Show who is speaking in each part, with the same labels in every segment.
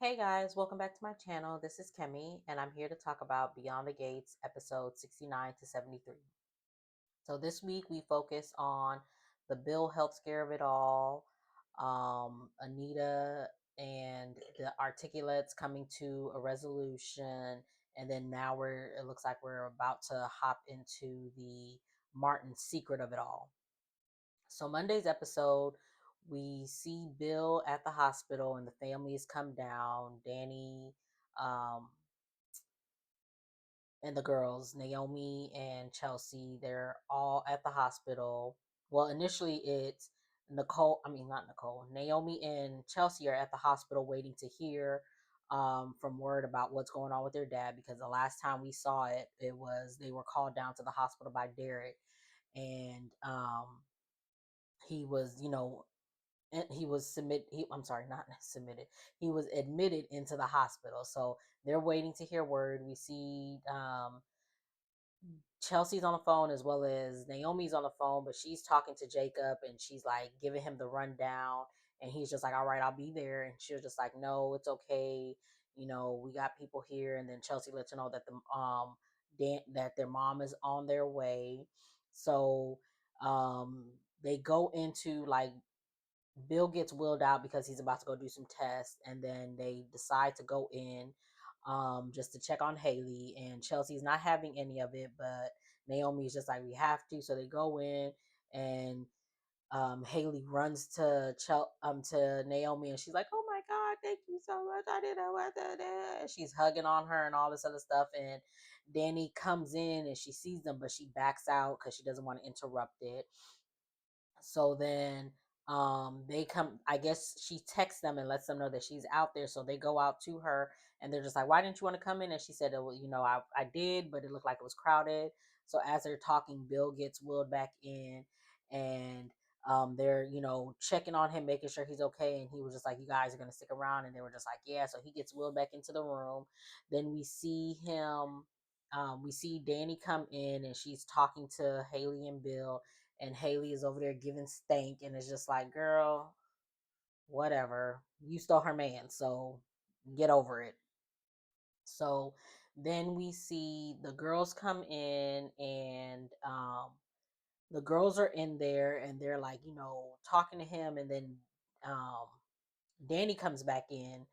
Speaker 1: Hey guys, welcome back to my channel. This is Kemi, and I'm here to talk about Beyond the Gates, episode 69 to 73. So this week we focus on the Bill health scare of it all, Anita and the articulates coming to a resolution, and then now it looks like we're about to hop into the Martin secret of it all. So Monday's episode, we see Bill at the hospital and the families come down. Danny, um, and the girls, Naomi and Chelsea, they're all at the hospital. Well, initially it's not Nicole, Naomi and Chelsea are at the hospital waiting to hear from word about what's going on with their dad, because the last time we saw it was they were called down to the hospital by Derek, and he was, and he was I'm sorry, not submitted. He was admitted into the hospital. So they're waiting to hear word. We see Chelsea's on the phone as well as Naomi's on the phone, but she's talking to Jacob and she's like giving him the rundown. And he's just like, all right, I'll be there. And she was just like, no, it's okay. We got people here. And then Chelsea lets her know that that their mom is on their way. So they go into like Bill gets wheeled out because he's about to go do some tests, and then they decide to go in just to check on Haley. And Chelsea's not having any of it, but Naomi's just like, we have to. So they go in, and Haley runs to Naomi, and she's like, "Oh my God, thank you so much! I didn't know what to do." And she's hugging on her and all this other stuff. And Danny comes in and she sees them, but she backs out because she doesn't want to interrupt it. So then they come, I guess she texts them and lets them know that she's out there. So they go out to her and they're just like, why didn't you want to come in? And she said, well, I did, but it looked like it was crowded. So as they're talking, Bill gets wheeled back in, and they're, checking on him, making sure he's okay. And he was just like, you guys are going to stick around. And they were just like, yeah. So he gets wheeled back into the room. Then we see Danny come in and she's talking to Haley and Bill, and Haley is over there giving stank, and it's just like, girl, whatever. You stole her man, so get over it. So then we see the girls come in, and the girls are in there and they're like, talking to him, and then um Danny comes back in,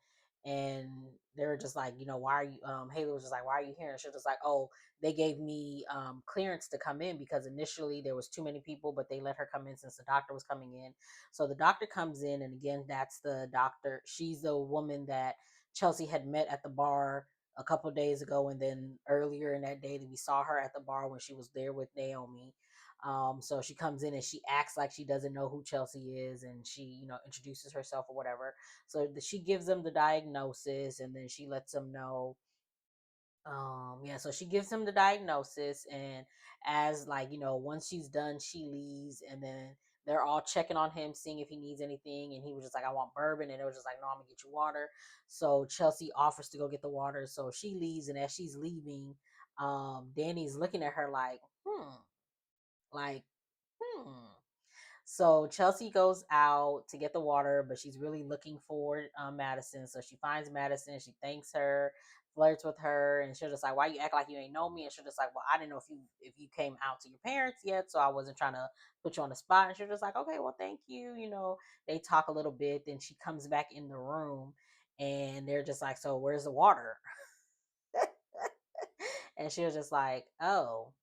Speaker 1: and they're just like, why are you, Haley was just like, why are you here? And she was just like, oh, they gave me clearance to come in because initially there was too many people, but they let her come in since the doctor was coming in. So the doctor comes in, and again, that's the doctor. She's the woman that Chelsea had met at the bar a couple of days ago, and then earlier in that day that we saw her at the bar when she was there with Naomi. So she comes in and she acts like she doesn't know who Chelsea is, and she, introduces herself or whatever. So she gives them the diagnosis, and then she lets them know. Yeah, so she gives him the diagnosis, and as like, once she's done, she leaves, and then they're all checking on him, seeing if he needs anything, and he was just like, I want bourbon, and it was just like, no, I'm gonna get you water. So Chelsea offers to go get the water, so she leaves, and as she's leaving, Danny's looking at her like, hmm. So Chelsea goes out to get the water, but she's really looking for Madison. So she finds Madison. She thanks her, flirts with her, and she's just like, "Why you act like you ain't know me?" And she's just like, "Well, I didn't know if you came out to your parents yet, so I wasn't trying to put you on the spot." And she's just like, "Okay, well, thank you." They talk a little bit. Then she comes back in the room, and they're just like, "So where's the water?" And she was just like, "Oh."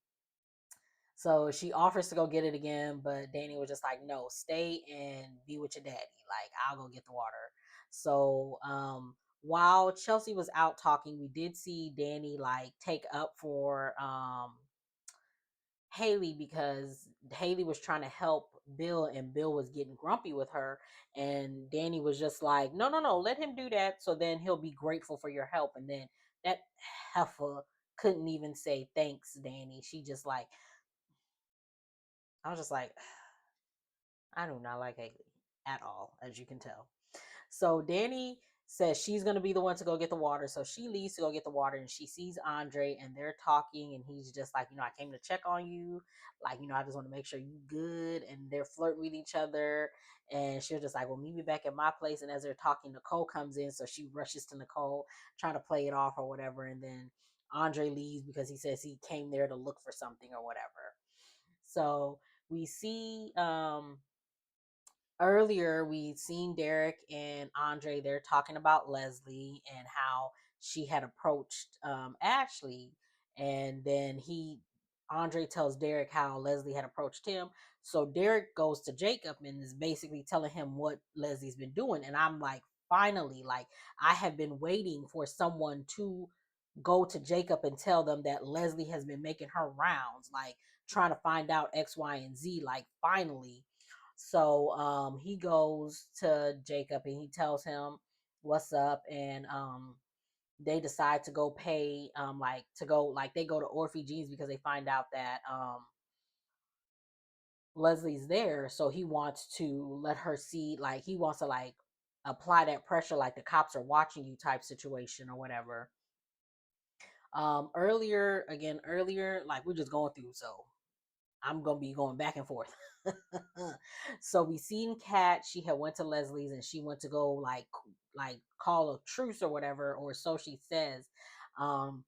Speaker 1: So she offers to go get it again, but Danny was just like, no, stay and be with your daddy. Like, I'll go get the water. So while Chelsea was out talking, we did see Danny like take up for Haley, because Haley was trying to help Bill and Bill was getting grumpy with her. And Danny was just like, no, no, no, let him do that. So then he'll be grateful for your help. And then that heifer couldn't even say thanks, Danny. She just like, I was just like, I do not like Haley at all, as you can tell. So Danny says she's gonna be the one to go get the water. So she leaves to go get the water, and she sees Andre, and they're talking, and he's just like, I came to check on you, like, I just want to make sure you good, and they're flirting with each other, and she's just like, well, meet me back at my place. And as they're talking, Nicole comes in, so she rushes to Nicole, trying to play it off or whatever, and then Andre leaves because he says he came there to look for something or whatever. So we see earlier we seen Derek and Andre, they're talking about Leslie and how she had approached Ashley, and then Andre tells Derek how Leslie had approached him. So Derek goes to Jacob and is basically telling him what Leslie's been doing, and I'm like, finally, like, I have been waiting for someone to go to Jacob and tell them that Leslie has been making her rounds, like trying to find out X, Y, and Z, like, finally. So he goes to Jacob and he tells him what's up, and they decide to go pay like to go like they go to Orphe Jeans because they find out that Leslie's there. So he wants to let her see, like, he wants to like apply that pressure, like the cops are watching you type situation or whatever. Earlier, like, we're just going through, so I'm gonna be going back and forth. So we seen Kat. She had went to Leslie's and she went to go like call a truce or whatever, or so she says. Um,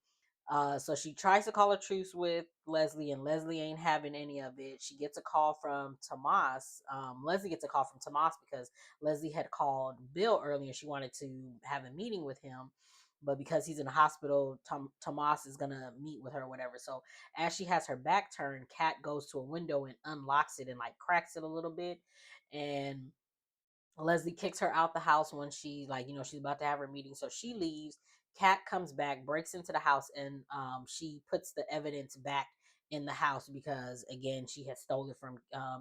Speaker 1: so she tries to call a truce with Leslie, and Leslie ain't having any of it. She gets a call from Tomas. Leslie gets a call from Tomas because Leslie had called Bill earlier. She wanted to have a meeting with him, but because he's in the hospital, Tomas is gonna meet with her or whatever. So as she has her back turned, Kat goes to a window and unlocks it and like cracks it a little bit, and Leslie kicks her out the house when she, like, she's about to have her meeting. So she leaves. Kat comes back, breaks into the house, and she puts the evidence back in the house because, again, she had stolen it from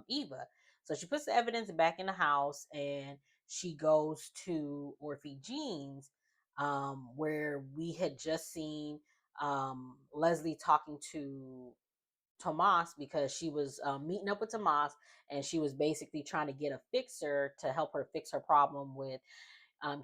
Speaker 1: Eva. So she puts the evidence back in the house, and she goes to Orphe Jeans, where we had just seen Leslie talking to Tomas because she was meeting up with Tomas, and she was basically trying to get a fixer to help her fix her problem with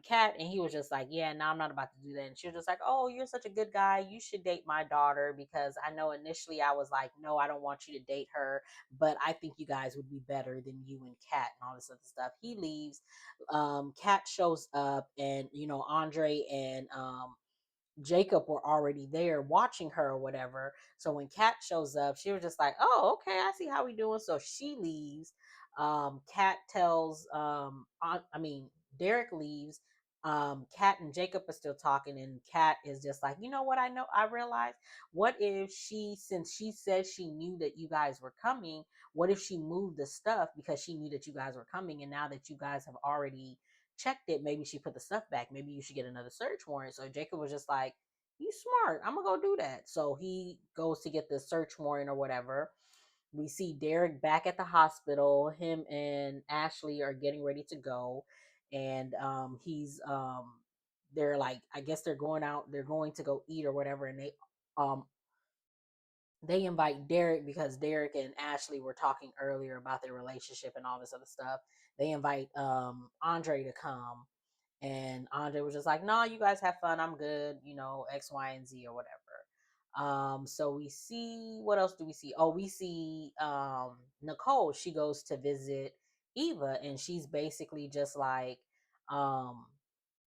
Speaker 1: Kat. And he was just like, yeah, no, I'm not about to do that. And she was just like, oh, you're such a good guy, you should date my daughter, because I know initially I was like, no, I don't want you to date her, but I think you guys would be better than you and Kat and all this other stuff. He leaves. Kat shows up, and Andre and Jacob were already there watching her or whatever. So when Kat shows up, she was just like, "Oh, okay, I see how we doing." So she leaves. Kat tells, I mean, Derek leaves. Kat and Jacob are still talking, and Kat is just like, you know what? I know. I realized. What if since she said she knew that you guys were coming, what if she moved the stuff because she knew that you guys were coming, and now that you guys have already checked it, maybe she put the stuff back. Maybe you should get another search warrant. So Jacob was just like, you smart. I'm gonna go do that. So he goes to get the search warrant or whatever. We see Derek back at the hospital. Him and Ashley are getting ready to go. And he's they're like, I guess they're going out, they're going to go eat or whatever, and um they invite Derek because Derek and Ashley were talking earlier about their relationship and all this other stuff. They invite Andre to come, and Andre was just like, "No, you guys have fun. I'm good. X, Y, and Z or whatever." So we see, what else do we see? Oh, we see Nicole. She goes to visit Eva, and she's basically just like, um,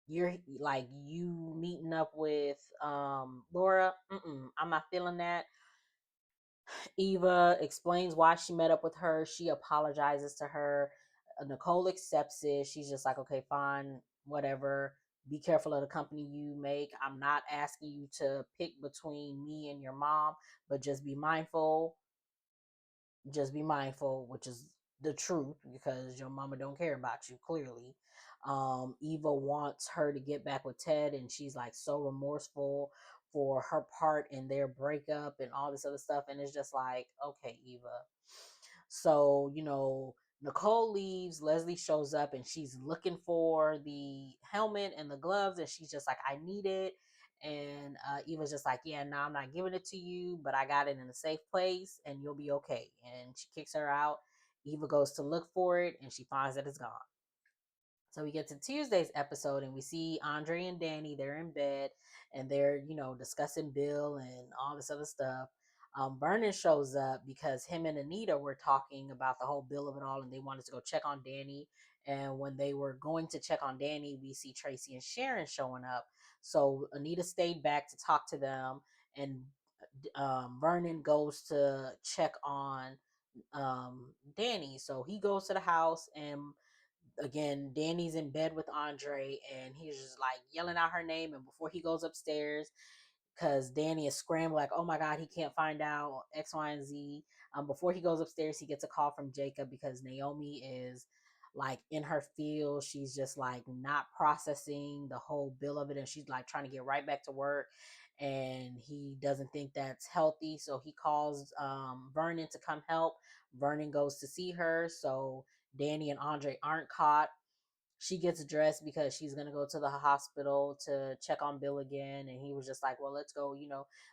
Speaker 1: "You're like, you meeting up with Laura? I'm not feeling that." Eva explains why she met up with her. She apologizes to her. Nicole accepts it. She's just like, okay, fine, whatever. Be careful of the company you make. I'm not asking you to pick between me and your mom, but just be mindful, which is the truth, because your mama don't care about you, clearly. Eva wants her to get back with Ted, and she's like so remorseful for her part in their breakup and all this other stuff. And it's just like, okay, Eva. So, Nicole leaves. Leslie shows up, and she's looking for the helmet and the gloves, and she's just like, I need it. And Eva's just like, yeah, no, I'm not giving it to you, but I got it in a safe place and you'll be okay. And she kicks her out. Eva goes to look for it, and she finds that it's gone. So we get to Tuesday's episode and we see Andre and Danny, they're in bed and they're, discussing Bill and all this other stuff. Vernon shows up because him and Anita were talking about the whole bill of it all and they wanted to go check on Danny. And when they were going to check on Danny, we see Tracy and Sharon showing up. So Anita stayed back to talk to them, and Vernon goes to check on Danny. So he goes to the house, and again, Danny's in bed with Andre and he's just like yelling out her name. And before he goes upstairs, because Danny is scrambling, like, oh my God, he can't find out X, Y, and Z. Before he goes upstairs, he gets a call from Jacob because Naomi is like in her field. She's just like not processing the whole bill of it. And she's like trying to get right back to work. And he doesn't think that's healthy. So he calls Vernon to come help. Vernon goes to see her. So Danny and Andre aren't caught. She gets dressed because she's gonna go to the hospital to check on Bill again, and he was just like, "Well, let's go,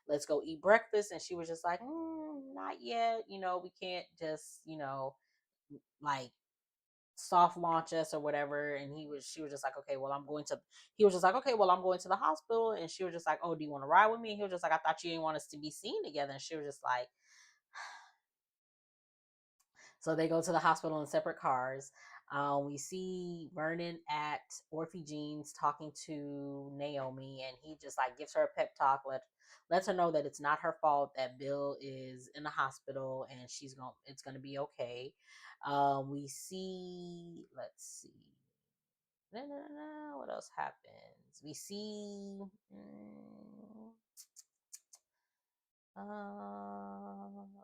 Speaker 1: let's go eat breakfast." And she was just like, "Not yet, we can't just, like soft launch us or whatever." And she was just like, "Okay, well, I'm going to." He was just like, "Okay, well, I'm going to the hospital," and she was just like, "Oh, do you want to ride with me?" And he was just like, "I thought you didn't want us to be seen together," and she was just like, so they go to the hospital in separate cars. We see Vernon at Orphe Jean's talking to Naomi, and he just like gives her a pep talk, lets her know that it's not her fault that Bill is in the hospital, and it's gonna be okay. We see, let's see, what else happens? We see.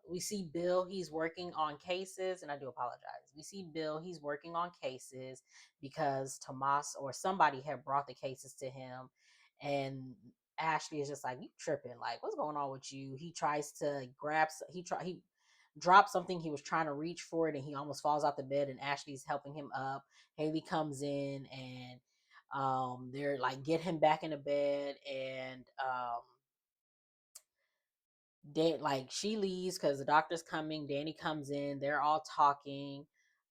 Speaker 1: We see Bill, he's working on cases, and I do apologize. We see Bill, he's working on cases because Tomas or somebody had brought the cases to him, and Ashley is just like, "You tripping? Like, what's going on with you?" He tries to he dropped something. He was trying to reach for it, and he almost falls out the bed. And Ashley's helping him up. Haley comes in, and they're like, get him back in the bed, and like she leaves because the doctor's coming. Danny comes in. They're all talking.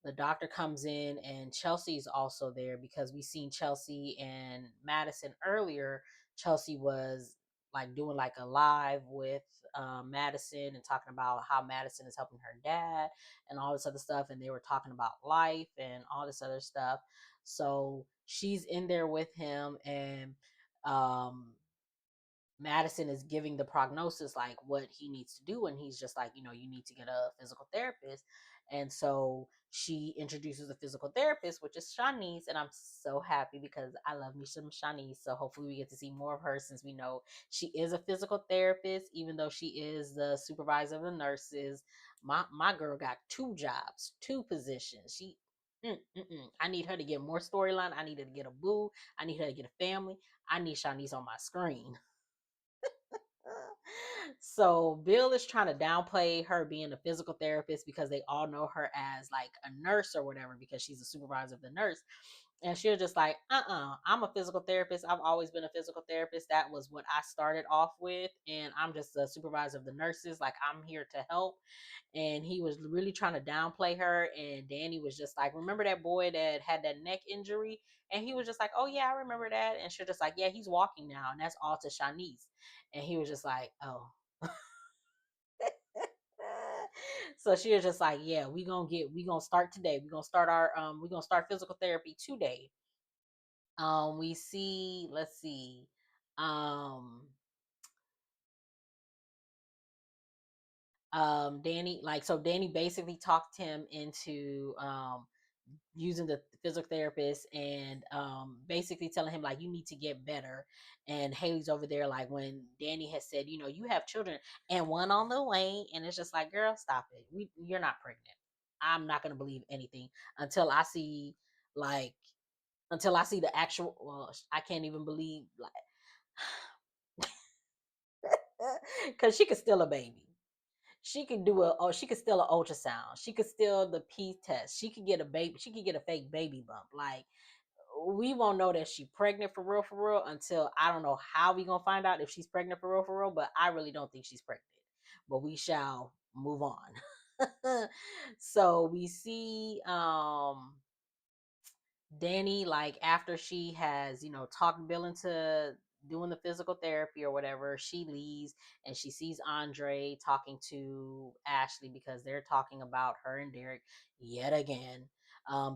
Speaker 1: The doctor comes in, and Chelsea's also there because we seen Chelsea and Madison earlier. Chelsea was like doing like a live with Madison and talking about how Madison is helping her dad and all this other stuff. And they were talking about life and all this other stuff. So she's in there with him, and um Madison is giving the prognosis, like what he needs to do, and he's just like, you need to get a physical therapist. And so she introduces a physical therapist, which is Shanice, and I'm so happy because I love me some Shanice. So hopefully we get to see more of her, since we know she is a physical therapist, even though she is the supervisor of the nurses. My girl got two jobs, two positions. I need her to get more storyline. I need her to get a boo. I need her to get a family. I need Shanice on my screen. So Bill is trying to downplay her being a physical therapist because they all know her as like a nurse or whatever, because she's a supervisor of the nurse. And she was just like, I'm a physical therapist. I've always been a physical therapist. That was what I started off with. And I'm just a supervisor of the nurses. Like, I'm here to help. And he was really trying to downplay her. And Danny was just like, remember that boy that had that neck injury? And he was just like, oh, yeah, I remember that. And she was just like, yeah, he's walking now. And that's all to Shanice. And he was just like, oh. So she was just like, yeah, we gonna start today. We're gonna start physical therapy today. We see, let's see. Um Danny, like, so Danny basically talked him into using the physical therapist, and basically telling him like, you need to get better. And Haley's over there like, when Danny has said, you have children and one on the way, and it's just like, girl, stop it. You're not pregnant. I'm not gonna believe anything until I see, like, the actual, well, I can't even believe, like, because she could still a baby. She could she could steal an ultrasound. She could steal the P test. She could get a baby. She could get a fake baby bump. Like, we won't know that she's pregnant for real until, I don't know how we gonna find out if she's pregnant for real. But I really don't think she's pregnant. But we shall move on. So we see Danny, like after she has, talked Bill into doing the physical therapy or whatever, she leaves and she sees Andre talking to Ashley because they're talking about her and Derek yet again.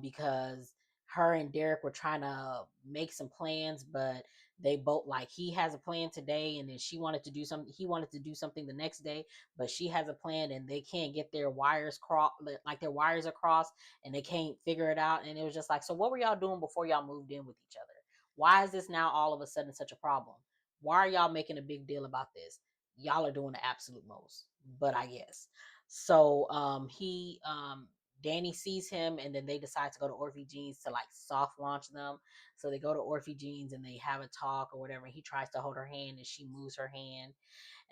Speaker 1: Because her and Derek were trying to make some plans, but they both, like, he has a plan today and then she wanted to do something, he wanted to do something the next day, but she has a plan and they can't get their wires crossed, like their wires are crossed, and they can't figure it out. And it was just like, so what were y'all doing before y'all moved in with each other? Why is this now all of a sudden such a problem? Why are y'all making a big deal about this? Y'all are doing the absolute most, but I guess. So he Danny sees him and then they decide to go to Orphe Jeans to like soft launch them. So they go to Orphe Jeans and they have a talk or whatever. He tries to hold her hand and she moves her hand.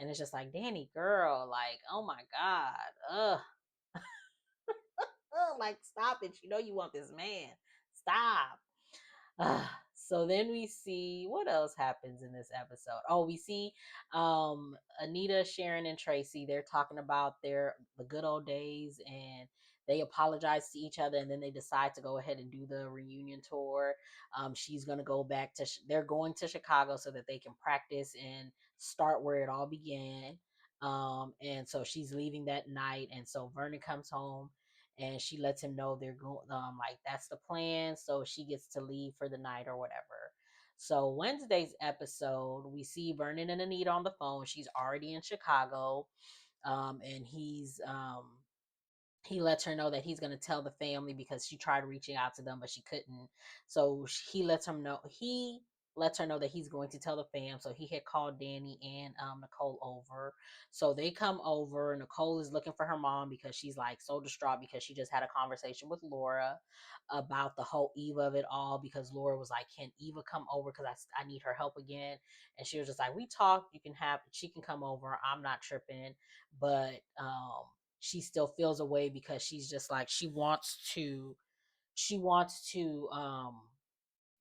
Speaker 1: And it's just like, Danny, girl, like, oh my God. Like, stop it. You know you want this man. Stop. So then we see what else happens in this episode. Oh, we see Anita, Sharon, and Tracy. They're talking about the good old days, and they apologize to each other, and then they decide to go ahead and do the reunion tour. She's gonna go back to they're going to Chicago so that they can practice and start where it all began. And so she's leaving that night, and so Vernon comes home and she lets him know they're going, like, that's the plan, so she gets to leave for the night or whatever. So Wednesday's episode, we see Vernon and Anita on the phone. She's already in Chicago, and he lets her know that he's going to tell the family because she tried reaching out to them but she couldn't. So he lets her know that he's going to tell the fam. So he had called Danny and Nicole over. So they come over. Nicole is looking for her mom because she's like so distraught because she just had a conversation with Laura about the whole Eva of it all, because Laura was like, can Eva come over because I need her help again. And she was just like, we talked, she can come over, I'm not tripping. But she still feels a way because she's just like, she wants to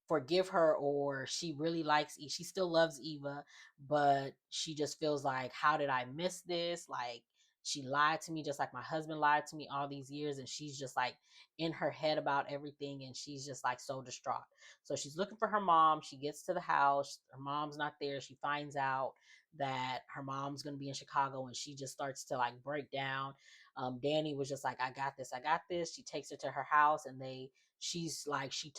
Speaker 1: forgive her, or she really likes she still loves Eva, but she just feels like, how did I miss this? Like, she lied to me just like my husband lied to me all these years, and she's just like in her head about everything, and she's just like so distraught. So she's looking for her mom. She gets to the house, her mom's not there. She finds out that her mom's going to be in Chicago, and she just starts to like break down. Danny was just like, I got this. She takes her to her house, and she's like, she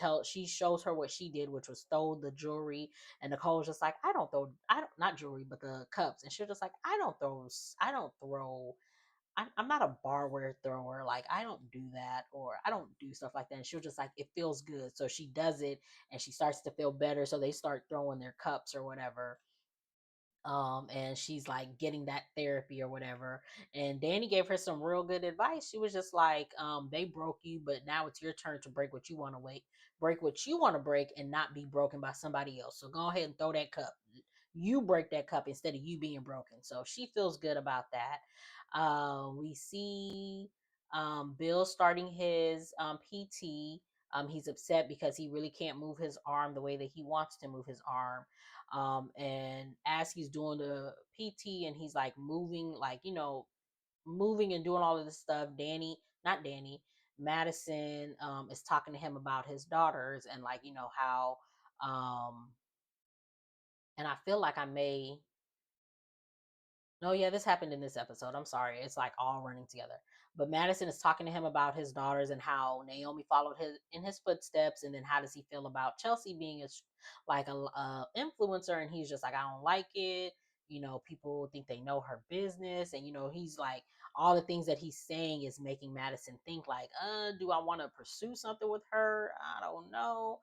Speaker 1: shows her what she did, which was stole the jewelry. And Nicole's just like, I don't, not jewelry, but the cups. And she was just like, I'm not a barware thrower. Like, I don't do that, or I don't do stuff like that. And she was just like, it feels good. So she does it and she starts to feel better. So they start throwing their cups or whatever. And she's like getting that therapy or whatever. And Danny gave her some real good advice. She was just like, they broke you, but now it's your turn to break what you want to break what you want to break, and not be broken by somebody else. So go ahead and throw that cup. You break that cup instead of you being broken. So she feels good about that. We see Bill starting his PT. He's upset because he really can't move his arm the way that he wants to move his arm. And as he's doing the PT and he's like moving, like, moving and doing all of this stuff, not Danny, Madison is talking to him about his daughters, and like, how, um, and I feel like I may no, yeah, this happened in this episode. I'm sorry. It's like all running together. But Madison is talking to him about his daughters and how Naomi followed his footsteps, and then how does he feel about Chelsea being like a influencer, and he's just like, I don't like it. People think they know her business, and he's like, all the things that he's saying is making Madison think like, do I want to pursue something with her? I don't know.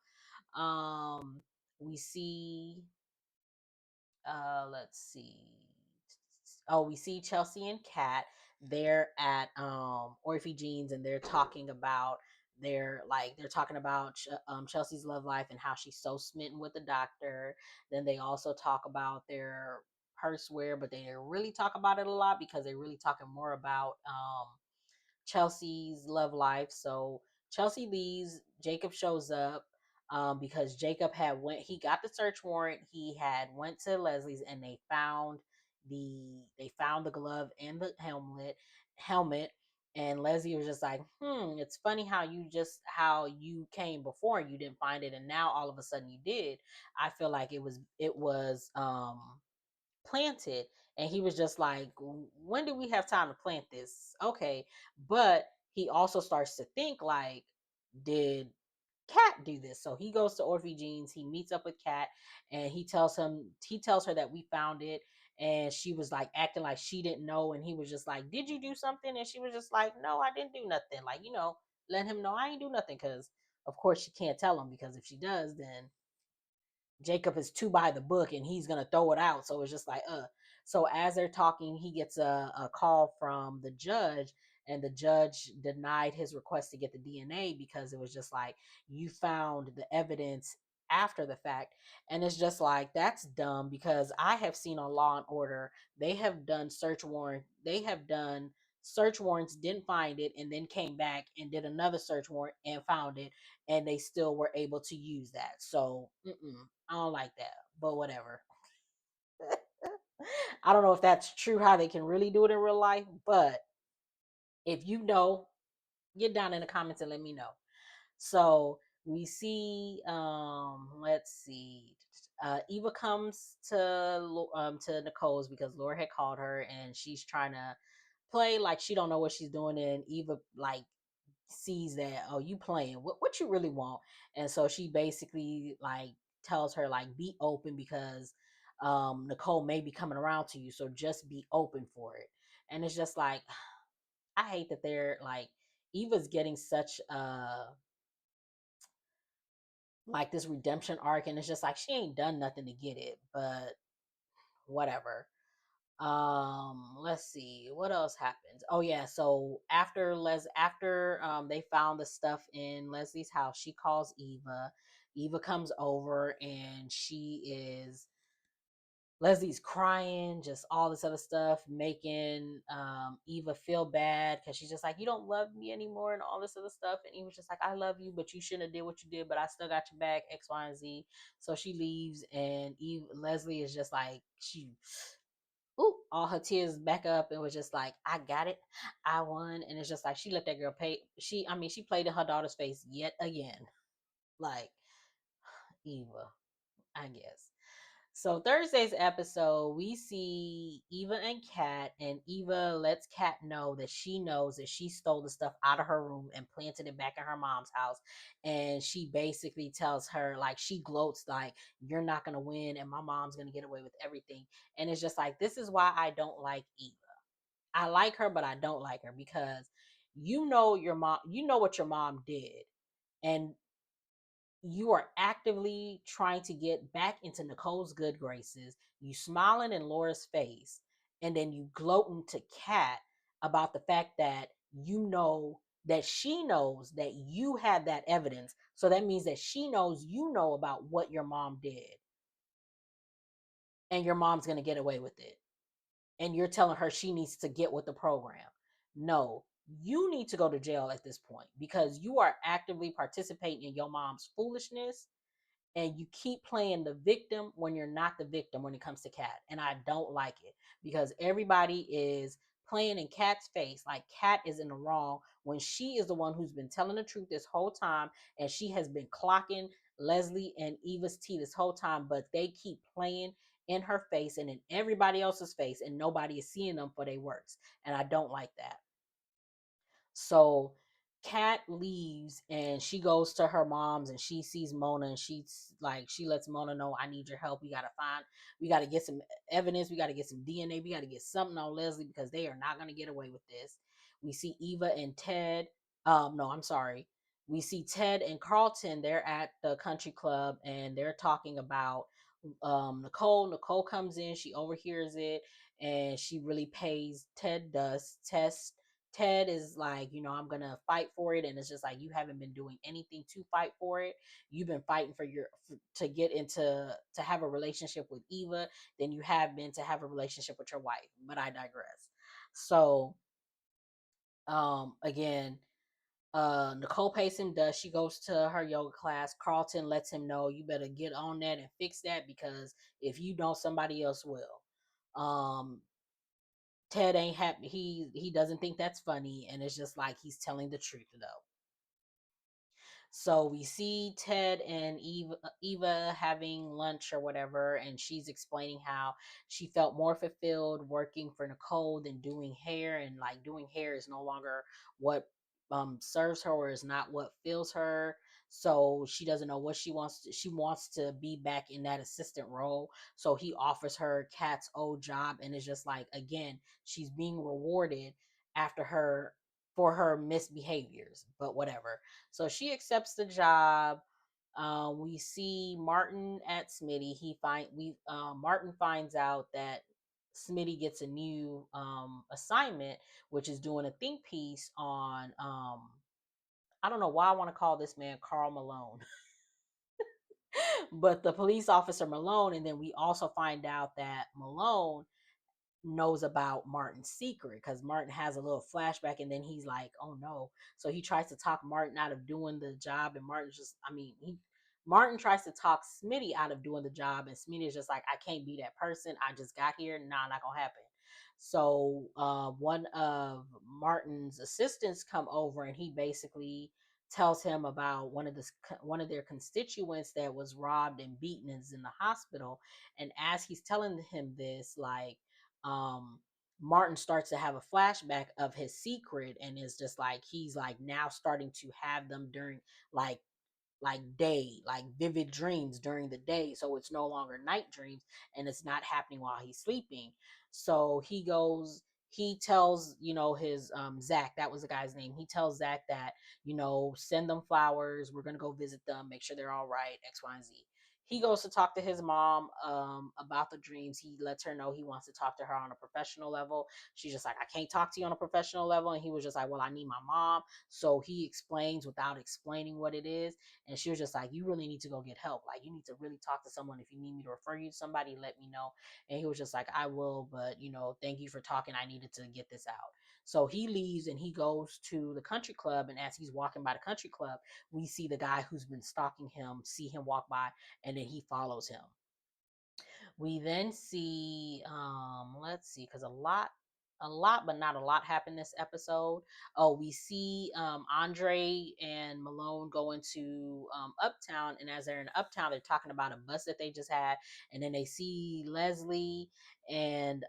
Speaker 1: We see let's see. Oh, we see Chelsea and Kat. They're at Orphe Jeans, and they're talking about Chelsea's love life and how she's so smitten with the doctor. Then they also talk about their purse wear, but they really talk about it a lot because they're really talking more about Chelsea's love life. So Chelsea leaves. Jacob shows up because Jacob he got the search warrant. He had went to Leslie's, and they found the glove and the helmet. And Leslie was just like, it's funny how you came before and you didn't find it, and now all of a sudden you did. I feel like it was planted. And he was just like, when do we have time to plant this? Okay. But he also starts to think like, did Cat do this? So he goes to Orphe Jeans, he meets up with Cat, and he tells her that we found it. And she was like acting like she didn't know, and he was just like, did you do something? And she was just like, no, I didn't do nothing. Like, let him know I ain't do nothing, because of course she can't tell him, because if she does, then Jacob is too by the book and he's gonna throw it out. So it's just like, So as they're talking, he gets a call from the judge, and the judge denied his request to get the DNA, because it was just like, you found the evidence after the fact. And it's just like, that's dumb, because I have seen on Law and Order, they have done search warrants, didn't find it, and then came back and did another search warrant and found it, and they still were able to use that. So I don't like that, but whatever. I don't know if that's true, how they can really do it in real life, but if you know, get down in the comments and let me know. So we see, let's see, Eva comes to Nicole's, because Laura had called her, and she's trying to play like she don't know what she's doing, and Eva like sees that, oh, you playing, what you really want. And so she basically like tells her like, be open, because Nicole may be coming around to you, so just be open for it. And it's just like, I hate that they're like, Eva's getting such like this redemption arc, and it's just like, she ain't done nothing to get it, but whatever. Let's see what else happens. Oh yeah, so after they found the stuff in Leslie's house, she calls Eva comes over, and Leslie's crying, just all this other stuff, making Eva feel bad, because she's just like, you don't love me anymore and all this other stuff. And Eva's just like, I love you, but you shouldn't have did what you did, but I still got your back, X, Y, and Z. So she leaves, and Leslie is just like, all her tears back up, and was just like, I got it, I won. And it's just like, she let that girl pay. She played in her daughter's face yet again. Like, Eva, I guess. So Thursday's episode, we see Eva and Kat, and Eva lets Kat know that she knows that she stole the stuff out of her room and planted it back in her mom's house. And she basically tells her, like, she gloats like, you're not gonna win, and my mom's gonna get away with everything. And it's just like, this is why I don't like Eva. I like her, but I don't like her, because your mom, you know what your mom did, and you are actively trying to get back into Nicole's good graces. You smiling in Laura's face, and then you gloating to Kat about the fact that you know that she knows that you had that evidence. So that means that she knows you know about what your mom did, and your mom's going to get away with it. And you're telling her she needs to get with the program. No, you need to go to jail at this point, because you are actively participating in your mom's foolishness, and you keep playing the victim when you're not the victim when it comes to Kat. And I don't like it, because everybody is playing in Kat's face like Kat is in the wrong, when she is the one who's been telling the truth this whole time, and she has been clocking Leslie and Eva's tea this whole time, but they keep playing in her face and in everybody else's face, and nobody is seeing them for their works. And I don't like that. So Kat leaves, and she goes to her mom's, and she sees Mona, and she lets Mona know, I need your help. We gotta get some evidence, we gotta get some DNA, we gotta get something on Leslie, because they are not gonna get away with this. We see Eva and Ted. No, I'm sorry. We see Ted and Carlton, they're at the country club, and they're talking about Nicole. Nicole comes in, she overhears it, and she really pays Ted dust. Ted is like, I'm gonna fight for it, and it's just like, you haven't been doing anything to fight for it. You've been fighting to get into to have a relationship with Eva than you have been to have a relationship with your wife. But I digress. So, again, Nicole pays him dust. She goes to her yoga class. Carlton lets him know, you better get on that and fix that, because if you don't, somebody else will. Um, Ted ain't happy. He doesn't think that's funny, and it's just like he's telling the truth though. So we see Ted and Eva having lunch or whatever, and she's explaining how she felt more fulfilled working for Nicole than doing hair, and like doing hair is no longer what serves her or is not what fills her. So she doesn't know what she wants to, she wants to be back in that assistant role. So he offers her Kat's old job, and it's just like, again, she's being rewarded after her for her misbehaviors, but whatever. So she accepts the job. We see Martin at Smitty. Martin finds out that Smitty gets a new assignment, which is doing a think piece on I don't know why I want to call this man Carl Malone, but the police officer Malone. And then we also find out that Malone knows about Martin's secret because Martin has a little flashback, and then he's like, "Oh no!" So he tries to talk Martin out of doing the job, and Martin's just, I mean, Martin tries to talk Smitty out of doing the job, and Smitty is just like, "I can't be that person. I just got here. Nah, not gonna happen." So one of Martin's assistants come over, and he basically tells him about one of their constituents that was robbed and beaten and is in the hospital. And as he's telling him this, like, um Martin starts to have a flashback of his secret, and is just like, he's like now starting to have them during like like vivid dreams during the day, so it's no longer night dreams, and it's not happening while he's sleeping. So he tells, his Zach, that was the guy's name. He tells Zach that, send them flowers, we're gonna go visit them, make sure they're all right, X, Y, and Z. He goes to talk to his mom about the dreams. He lets her know he wants to talk to her on a professional level. She's just like, I can't talk to you on a professional level. And he was just like, well, I need my mom. So he explains without explaining what it is. And she was just like, you really need to go get help. Like, you need to really talk to someone. If you need me to refer you to somebody, let me know. And he was just like, I will, but, thank you for talking. I needed to get this out. So he leaves and he goes to the country club. And as he's walking by the country club, we see the guy who's been stalking him, see him walk by, and then he follows him. We then see, let's see, because a lot, but not a lot happened this episode. Oh, we see Andre and Malone go into Uptown, and as they're in Uptown, they're talking about a bus that they just had, and then they see Leslie, and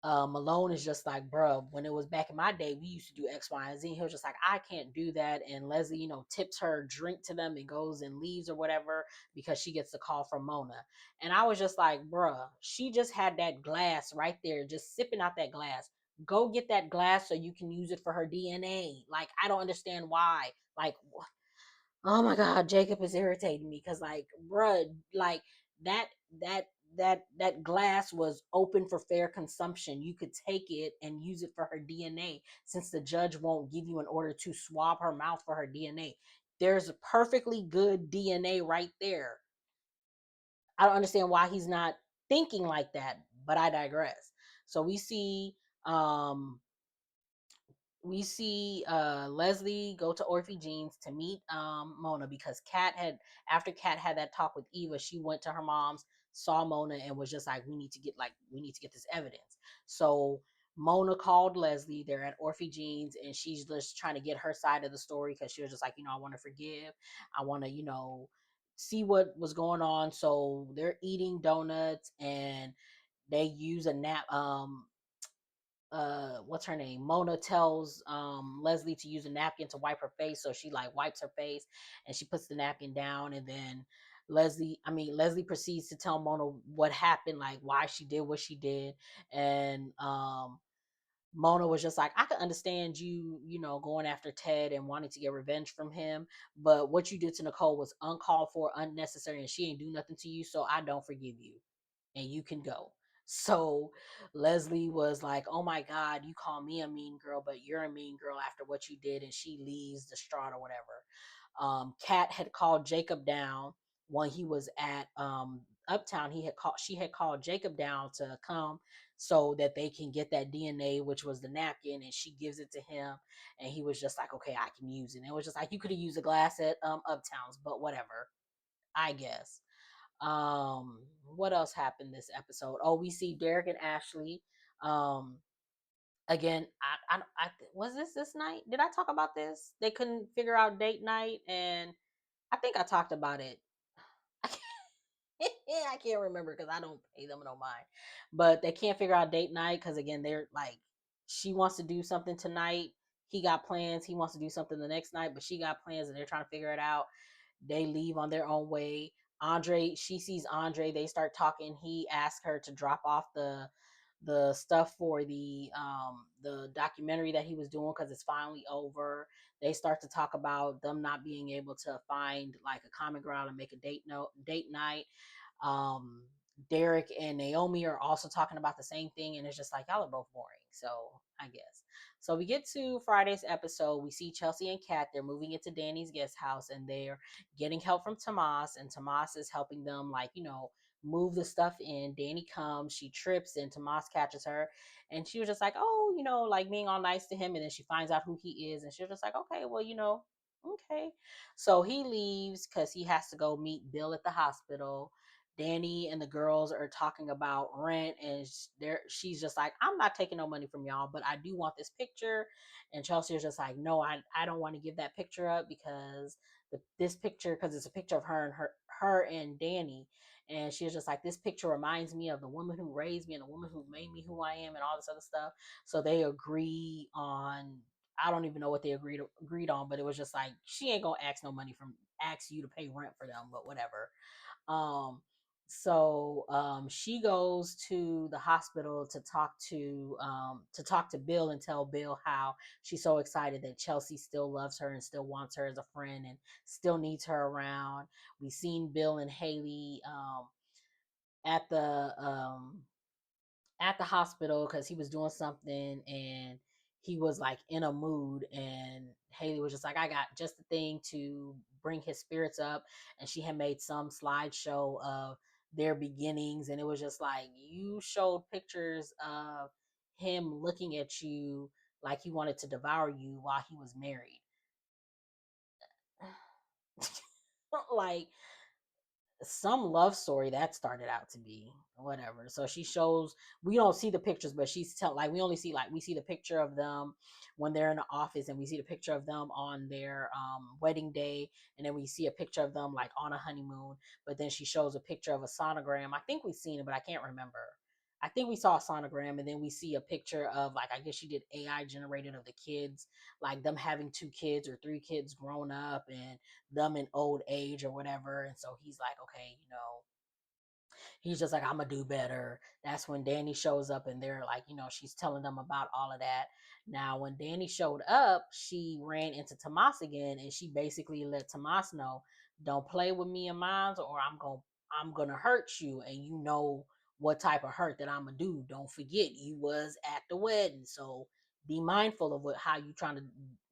Speaker 1: Malone is just like, bro, when it was back in my day, we used to do X, Y, and Z. He was just like, I can't do that. And Leslie, tips her drink to them and goes and leaves or whatever because she gets the call from Mona. And I was just like, bruh, she just had that glass right there, just sipping out that glass. Go get that glass so you can use it for her DNA. Like, I don't understand why. Like, oh my God, Jacob is irritating me because, like, bruh, like that that that glass was open for fair consumption. You could take it and use it for her DNA, since the judge won't give you an order to swab her mouth for her DNA. There's a perfectly good DNA right there. I don't understand why he's not thinking like that, but I digress. So um we see Leslie go to Orphe Jeans to meet Mona, because after Kat had that talk with Eva, she went to her mom's, saw Mona, and was just like, we need to get this evidence. So Mona called Leslie. They're at Orphe Jeans, and she's just trying to get her side of the story, because she was just like, I want to forgive, I want to, see what was going on. So they're eating donuts, and they use a nap what's her name, Mona tells Leslie to use a napkin to wipe her face, so she like wipes her face and she puts the napkin down. And then Leslie proceeds to tell Mona what happened, like why she did what she did. And Mona was just like, I can understand you, going after Ted and wanting to get revenge from him, but what you did to Nicole was uncalled for, unnecessary, and she ain't do nothing to you, so I don't forgive you, and you can go. So Leslie was like, oh my God, you call me a mean girl, but you're a mean girl after what you did. And she leaves distraught or whatever. Kat had called Jacob down when he was at Uptown. She had called Jacob down to come so that they can get that DNA, which was the napkin, and she gives it to him. And he was just like, okay, I can use it. And it was just like, you could have used a glass at Uptown's, but whatever, I guess. What else happened this episode? Oh, we see Derek and Ashley. Um, again, was this night? Did I talk about this? They couldn't figure out date night, and I think I talked about it. I can't remember because I don't pay them no mind. But they can't figure out date night because again, they're like, she wants to do something tonight. He got plans. He wants to do something the next night, but she got plans, and they're trying to figure it out. They leave on their own way. Andre, she sees Andre. They start talking. He asks her to drop off the stuff for the documentary that he was doing because it's finally over. They start to talk about them not being able to find like a common ground and make a date night. um Derek and Naomi are also talking about the same thing, and it's just like y'all are both boring. So I guess. So we get to Friday's episode. We see Chelsea and Kat. They're moving into Danny's guest house, and they're getting help from Tomas, and Tomas is helping them, like, move the stuff in. Danny comes, she trips, and Tomas catches her, and she was just like, oh, like being all nice to him, and then she finds out who he is, and she was just like, okay, well, okay. So he leaves because he has to go meet Bill at the hospital. Danny and the girls are talking about rent, and she's just like, I'm not taking no money from y'all, but I do want this picture. And Chelsea is just like, no, I don't want to give that picture up because this picture, because it's a picture of her and Danny. And she was just like, this picture reminds me of the woman who raised me and the woman who made me who I am and all this other stuff. So they agree on, I don't even know what they agreed on, but it was just like, she ain't gonna ask you to pay rent for them, but whatever. um she goes to the hospital to talk to Bill and tell Bill how she's so excited that Chelsea still loves her and still wants her as a friend and still needs her around. We've seen Bill and Haley at the hospital because he was doing something, and he was like in a mood, and Haley was just like, I got just the thing to bring his spirits up. And she had made some slideshow of their beginnings, and it was just like, you showed pictures of him looking at you like he wanted to devour you while he was married. Like some love story that started out to be, whatever. So she shows, we don't see the pictures, but she's like, we only see, like, we see the picture of them when they're in the office, and we see the picture of them on their wedding day, and then we see a picture of them like on a honeymoon. But then she shows a picture of a sonogram. I think we've seen it, but I can't remember. I think we saw a sonogram, and then we see a picture of, like, I guess she did AI generated of the kids, like them having 2 kids or 3 kids grown up, and them in old age or whatever. And so he's like, okay, he's just like, I'm gonna do better. That's when Danny shows up, and they're like, she's telling them about all of that. Now, when Danny showed up, she ran into Tomas again, and she basically let Tomas know, don't play with me and mine, or I'm gonna hurt you, and you know what type of hurt that I'm gonna do. Don't forget, you was at the wedding, so be mindful of how you trying to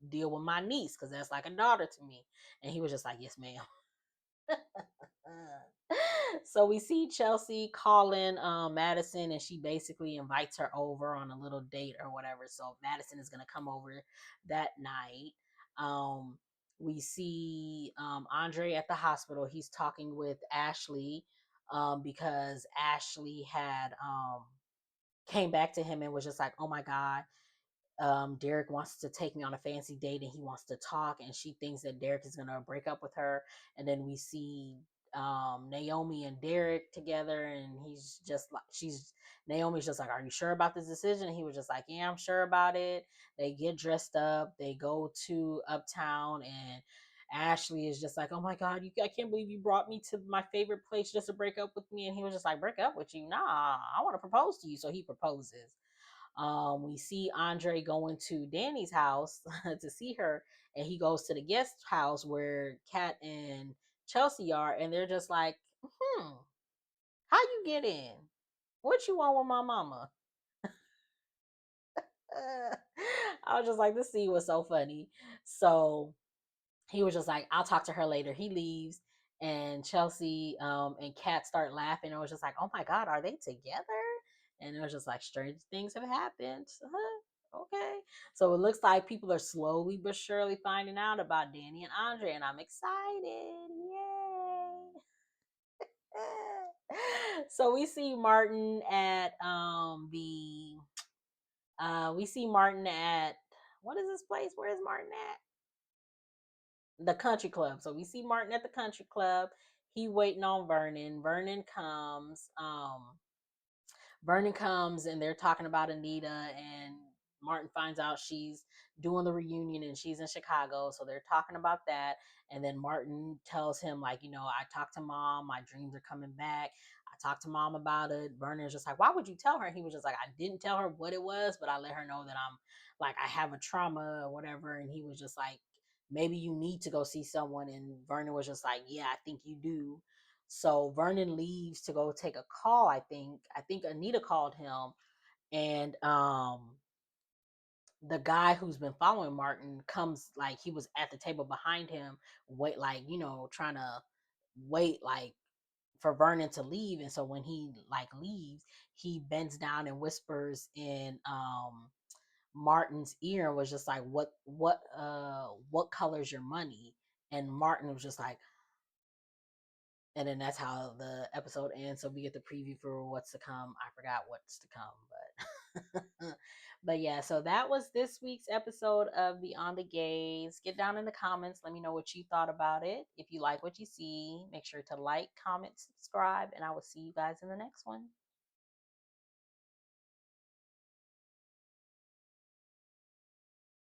Speaker 1: deal with my niece, because that's like a daughter to me. And he was just like, yes, ma'am. So we see Chelsea calling Madison, and she basically invites her over on a little date or whatever. So Madison is gonna come over that night. Um, we see Andre at the hospital. He's talking with Ashley because Ashley had came back to him and was just like, oh my God, Derek wants to take me on a fancy date, and he wants to talk, and she thinks that Derek is gonna break up with her. And then we see Naomi and Derek together, and he's just like, Naomi's just like, are you sure about this decision? And he was just like, yeah, I'm sure about it. They get dressed up, they go to Uptown, and Ashley is just like, oh my God, I can't believe you brought me to my favorite place just to break up with me. And he was just like, break up with you? Nah, I want to propose to you. So he proposes. We see Andre going to Danny's house to see her, and he goes to the guest house where Kat and Chelsea are, and they're just like, how you get in? What you want with my mama? I was just like, this scene was so funny. So he was just like, I'll talk to her later. He leaves, and Chelsea and Kat start laughing. I was just like, oh my God, are they together? And it was just like, strange things have happened. Okay. So it looks like people are slowly but surely finding out about Danny and Andre, and I'm excited. Yay. So we see Martin at the we see Martin at, what is this place? Where is Martin at? The country club. So we see Martin at the country club. He waiting on Vernon. Vernon comes and they're talking about Anita, and Martin finds out she's doing the reunion and she's in Chicago. So they're talking about that. And then Martin tells him, like, I talked to mom, my dreams are coming back. I talked to mom about it. Vernon's just like, why would you tell her? And he was just like, I didn't tell her what it was, but I let her know that I'm like, I have a trauma or whatever. And he was just like, maybe you need to go see someone. And Vernon was just like, yeah, I think you do. So Vernon leaves to go take a call. I think Anita called him, and the guy who's been following Martin comes, like, he was at the table behind him, wait, like, trying to wait, like, for Vernon to leave. And so when he, like, leaves, he bends down and whispers in Martin's ear and was just like, what color's your money? And Martin was just like, and then that's how the episode ends. So we get the preview for what's to come. I forgot what's to come, but but yeah. So that was this week's episode of Beyond the Gaze. Get down in the comments. Let me know what you thought about it. If you like what you see, make sure to like, comment, subscribe, and I will see you guys in the next one.